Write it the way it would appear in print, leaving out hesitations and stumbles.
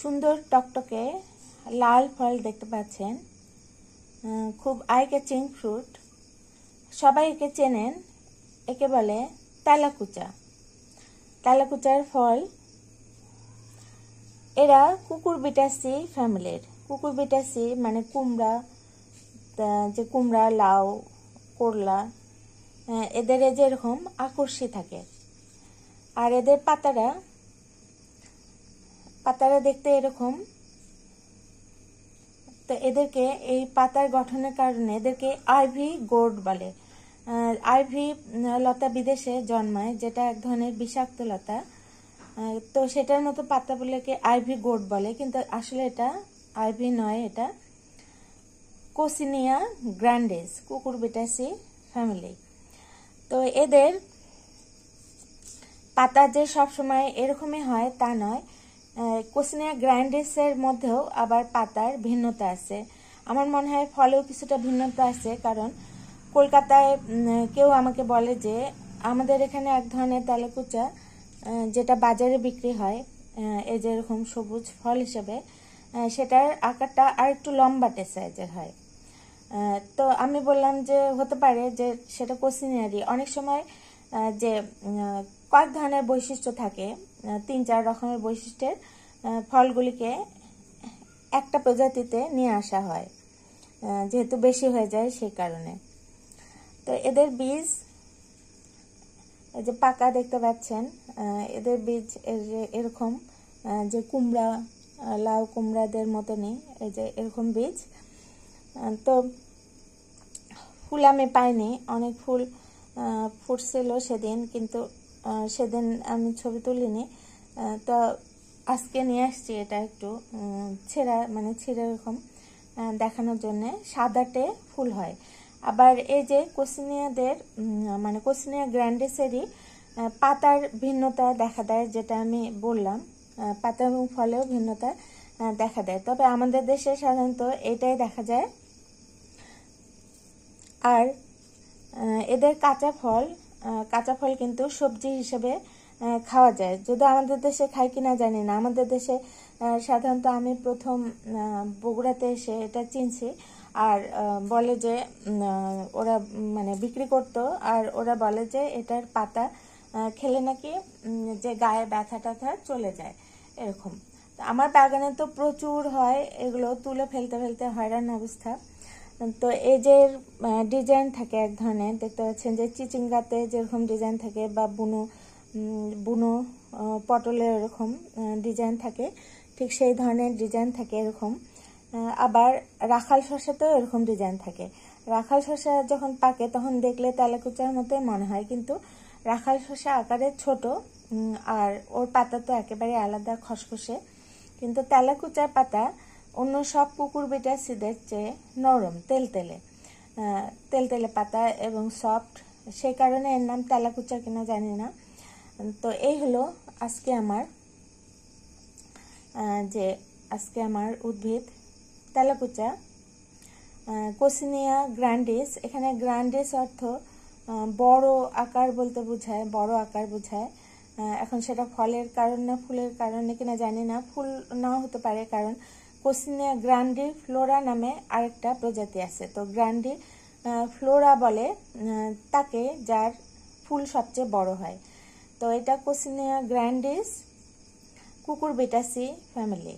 সুন্দর টকটকে লাল ফল দেখতে পাচ্ছেন, খুব আই ক্যাচিং ফ্রুট। সবাই একে চেনেন, একে বলে তেলাকুচা। তেলাকুচার ফল। এরা কুকুরবিটাসি ফ্যামিলির। কুকুরবিটাসি মানে কুমড়া, যে কুমড়া, লাউ, করলা, এদের যে এরকম আকর্ষি থাকে। আর এদের পাতারা দেখতে এরকম। তো এদেরকে এই পাতার গঠনের কারণে এদেরকে আইভি গোর্ড বলে। আইভি লতা বিদেশে জন্মায়, যেটা এক ধরনের বিষাক্ত লতা। তো সেটার মতো পাতাগুলোকে আইভি গোর্ড বলে, কিন্তু আসলে এটা আইভি নয়, এটা কোসিনিয়া গ্র্যান্ডিস, কুকুরবিটাসি ফ্যামিলি। তো এদের পাতা যে সবসময় এরকমই হয় তা নয়। কোসিনিয়া গ্র্যান্ডিসের মধ্যেও আবার পাতার ভিন্নতা আছে। আমার মনে হয় ফলেও কিছুটা ভিন্নতা আছে, কারণ কলকাতায় কেউ আমাকে বলে যে আমাদের এখানে এক ধরনের তেলাকুচা যেটা বাজারে বিক্রি হয়, এই যে এরকম সবুজ ফল হিসেবে, সেটার আকারটা আর একটু লম্বাটে সাইজের হয়। তো আমি বললাম যে হতে পারে যে সেটা কোসিনিয়ারি। অনেক সময় যে কয়েক ধরনের বৈশিষ্ট্য থাকে, 3-4 রকমের বৈশিষ্ট্যের ফলগুলিকে একটা প্রজাতিতে নিয়ে আসা হয়, যেহেতু বেশি হয়ে যায় সেই কারণে। তো এদের বীজ, এই যে পাকা দেখতে পাচ্ছেন, এদের বীজ এরকম, যে কুমড়া, লাউ কুমড়াদের মতনই এই যে এরকম বীজ। তো ফুল আমি পাইনি, অনেক ফুল ফুটছিল সেদিন, কিন্তু সেদিন আমি ছবি তুলিনি। তো আজকে নিয়ে আসছি এটা একটু ছেঁড়া, মানে ছিঁড়ে এরকম দেখানোর জন্যে। সাদাটে ফুল হয়। আবার এই যে কোসিনিয়াদের, মানে কোসিনিয়া গ্র্যান্ডিসেরই পাতার ভিন্নতা দেখা দেয়, যেটা আমি বললাম, পাতা এবং ফলেও ভিন্নতা দেখা দেয়। তবে আমাদের দেশে সাধারণত এটাই দেখা যায়। আর এদের কাঁচা ফল কিন্তু সবজি হিসেবে খাওয়া যায়। যদি আমাদের দেশে খাই কিনা জানি না। আমাদের দেশে সাধারণত আমি প্রথম বগুড়াতে এসে এটা চিনছি। আর বলে যে ওরা মানে বিক্রি করতো, আর ওরা বলে যে এটার পাতা খেলে নাকি যে গায়ে ব্যথা ট্যাথা চলে যায়, এরকম। আমার বাগানে তো প্রচুর হয়, এগুলো তুলে ফেলতে হয়রান অবস্থা। তো এই যে ডিজাইন থাকে এক ধরনের, দেখতে পাচ্ছেন যে চিচিঙ্গাতে যেরকম ডিজাইন থাকে, বা বুনো পটলের এরকম ডিজাইন থাকে, ঠিক সেই ধরনের ডিজাইন থাকে এরকম। আবার রাখাল শসাতেও এরকম ডিজাইন থাকে। রাখাল শসা যখন পাকে তখন দেখলে তেলাকুচার মতোই মনে হয়, কিন্তু রাখাল শসা আকারে ছোট, আর ওর পাতা তো একেবারে আলাদা, খসখসে। কিন্তু তেলাকুচার পাতা অন্য সব কুকুরবিটাসিদের চেয়ে নরম, তেলতেলে পাতা এবং সফট, সেই কারণে এর নাম তেলাকুচা কিনা জানি না। তো এই হলো আজকে আমার উদ্ভিদ তেলাকুচা, কোসিনিয়া গ্র্যান্ডিস। এখানে গ্র্যান্ডিস অর্থ বড় আকার বলতে বোঝায়, বড় আকার বোঝায়। এখন সেটা ফলের কারণ না ফুলের কারণে কিনা জানি না, ফুল নাও হতে পারে, কারণ কোসিনিয়া গ্র্যান্ডি ফ্লোরা নামে আরেকটা প্রজাতি আছে। তো গ্র্যান্ডি ফ্লোরা বলে তাকে, যার ফুল সবচেয়ে বড় হয়। তো এটা কোসিনিয়া গ্র্যান্ডিস কুকুরবিটাসি ফ্যামিলি।